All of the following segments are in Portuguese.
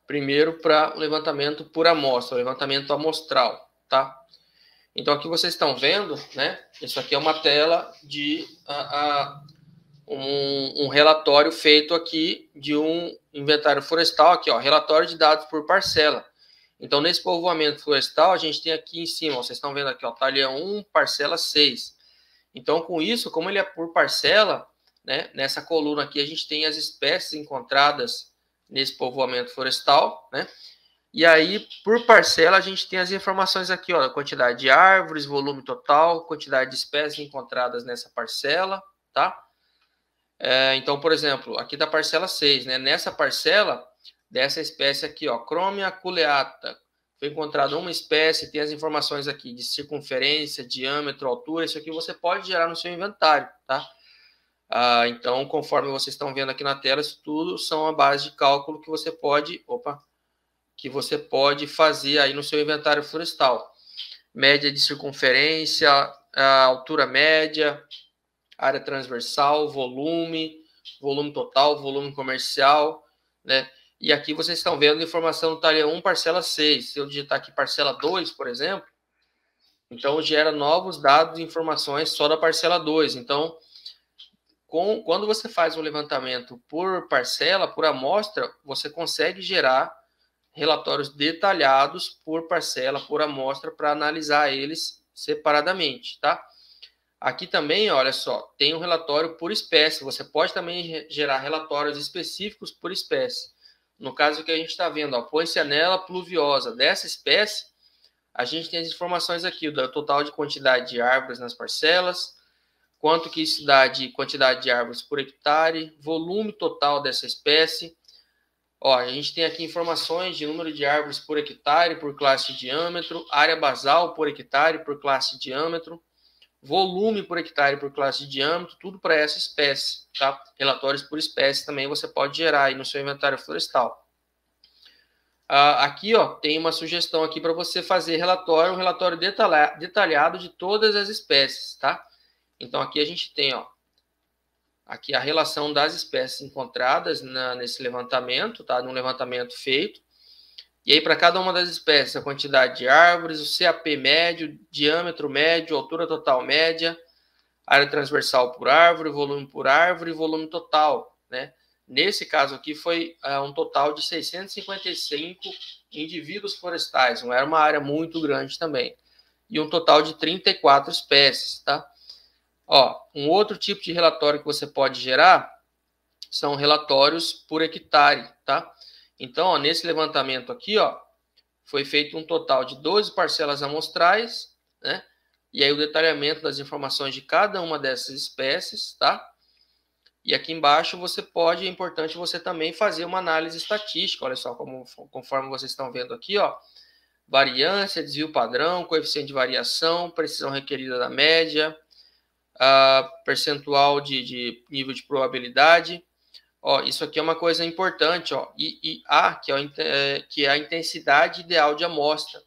primeiro para o levantamento por amostra, o levantamento amostral, tá? Então, aqui vocês estão vendo, né? Isso aqui é uma tela de um relatório feito aqui de um inventário florestal, aqui, ó, relatório de dados por parcela. Então, nesse povoamento florestal, a gente tem aqui em cima, ó, vocês estão vendo aqui, ó, talha 1, parcela 6. Então, com isso, como ele é por parcela, né, nessa coluna aqui a gente tem as espécies encontradas nesse povoamento florestal, né? E aí, por parcela, a gente tem as informações aqui, ó, a quantidade de árvores, volume total, quantidade de espécies encontradas nessa parcela, tá? Então, por exemplo, aqui da parcela 6, né? Nessa parcela, dessa espécie aqui, ó, Chromia culeata, foi encontrada uma espécie, tem as informações aqui de circunferência, diâmetro, altura, isso aqui você pode gerar no seu inventário, tá? Então, conforme vocês estão vendo aqui na tela, isso tudo são a base de cálculo que você pode, fazer aí no seu inventário florestal. Média de circunferência, altura média, área transversal, volume total, volume comercial, né? E aqui vocês estão vendo a informação do talha 1, parcela 6. Se eu digitar aqui parcela 2, por exemplo, então gera novos dados e informações só da parcela 2. Então, quando você faz um levantamento por parcela, por amostra, você consegue gerar relatórios detalhados por parcela, por amostra, para analisar eles separadamente, tá? Aqui também, olha só, tem um relatório por espécie. Você pode também gerar relatórios específicos por espécie. No caso que a gente está vendo, a Poincianella pluviosa dessa espécie, a gente tem as informações aqui do total de quantidade de árvores nas parcelas, quanto que isso dá de quantidade de árvores por hectare, volume total dessa espécie. Ó, a gente tem aqui informações de número de árvores por hectare, por classe de diâmetro, área basal por hectare, por classe de diâmetro, volume por hectare por classe de diâmetro, tudo para essa espécie, tá? Relatórios por espécie também você pode gerar aí no seu inventário florestal. Aqui, ó, tem uma sugestão aqui para você fazer um relatório detalhado de todas as espécies, tá? Então, aqui a gente tem, ó, aqui a relação das espécies encontradas nesse levantamento, tá? Num levantamento feito. E aí, para cada uma das espécies, a quantidade de árvores, o CAP médio, diâmetro médio, altura total média, área transversal por árvore, e volume total, né? Nesse caso aqui foi um total de 655 indivíduos florestais, não era uma área muito grande também. E um total de 34 espécies, tá? Ó, um outro tipo de relatório que você pode gerar são relatórios por hectare, tá? Então, ó, nesse levantamento aqui, ó, foi feito um total de 12 parcelas amostrais, né? E aí o detalhamento das informações de cada uma dessas espécies, tá? E aqui embaixo é importante você também fazer uma análise estatística, olha só, conforme vocês estão vendo aqui, ó, variância, desvio padrão, coeficiente de variação, precisão requerida da média, percentual de nível de probabilidade. Ó, isso aqui é uma coisa importante, ó, IIA, que é a intensidade ideal de amostra.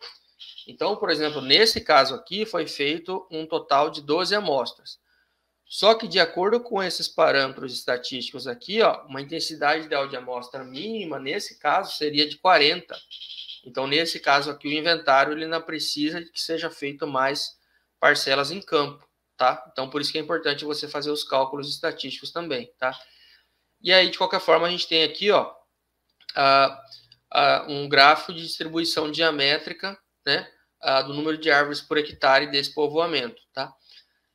Então, por exemplo, nesse caso aqui foi feito um total de 12 amostras. Só que de acordo com esses parâmetros estatísticos aqui, ó, uma intensidade ideal de amostra mínima, nesse caso, seria de 40. Então, nesse caso aqui, o inventário ele não precisa de que seja feito mais parcelas em campo, tá? Então, por isso que é importante você fazer os cálculos estatísticos também, tá? E aí, de qualquer forma, a gente tem aqui, ó, um gráfico de distribuição diamétrica, né, do número de árvores por hectare desse povoamento, tá?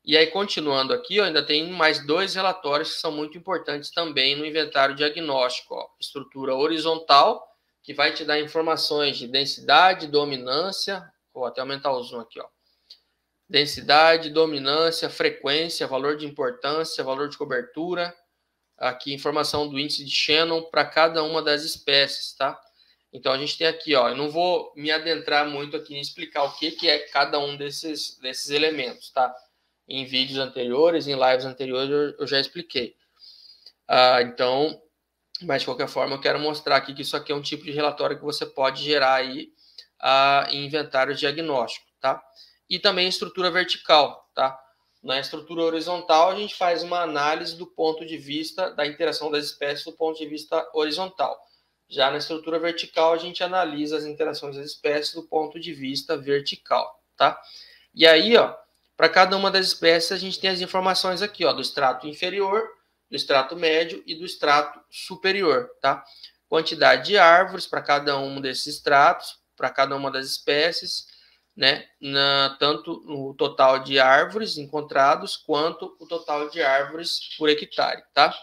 E aí, continuando aqui, ó, ainda tem mais 2 relatórios que são muito importantes também no inventário diagnóstico, ó. Estrutura horizontal, que vai te dar informações de densidade, dominância, vou até aumentar o zoom aqui, ó. Densidade, dominância, frequência, valor de importância, valor de cobertura, aqui informação do índice de Shannon para cada uma das espécies, tá? Então, a gente tem aqui, ó, eu não vou me adentrar muito aqui em explicar o que é cada um desses elementos, tá? Em vídeos anteriores, em lives anteriores, eu já expliquei. Então, mas de qualquer forma, eu quero mostrar aqui que isso aqui é um tipo de relatório que você pode gerar aí em inventário diagnóstico, tá? E também estrutura vertical, tá? Na estrutura horizontal, a gente faz uma análise do ponto de vista da interação das espécies do ponto de vista horizontal. Já na estrutura vertical, a gente analisa as interações das espécies do ponto de vista vertical, tá? E aí, ó, para cada uma das espécies, a gente tem as informações aqui, ó, do extrato inferior, do extrato médio e do extrato superior, tá? Quantidade de árvores para cada um desses extratos, para cada uma das espécies, né? Tanto o total de árvores encontrados quanto o total de árvores por hectare, tá?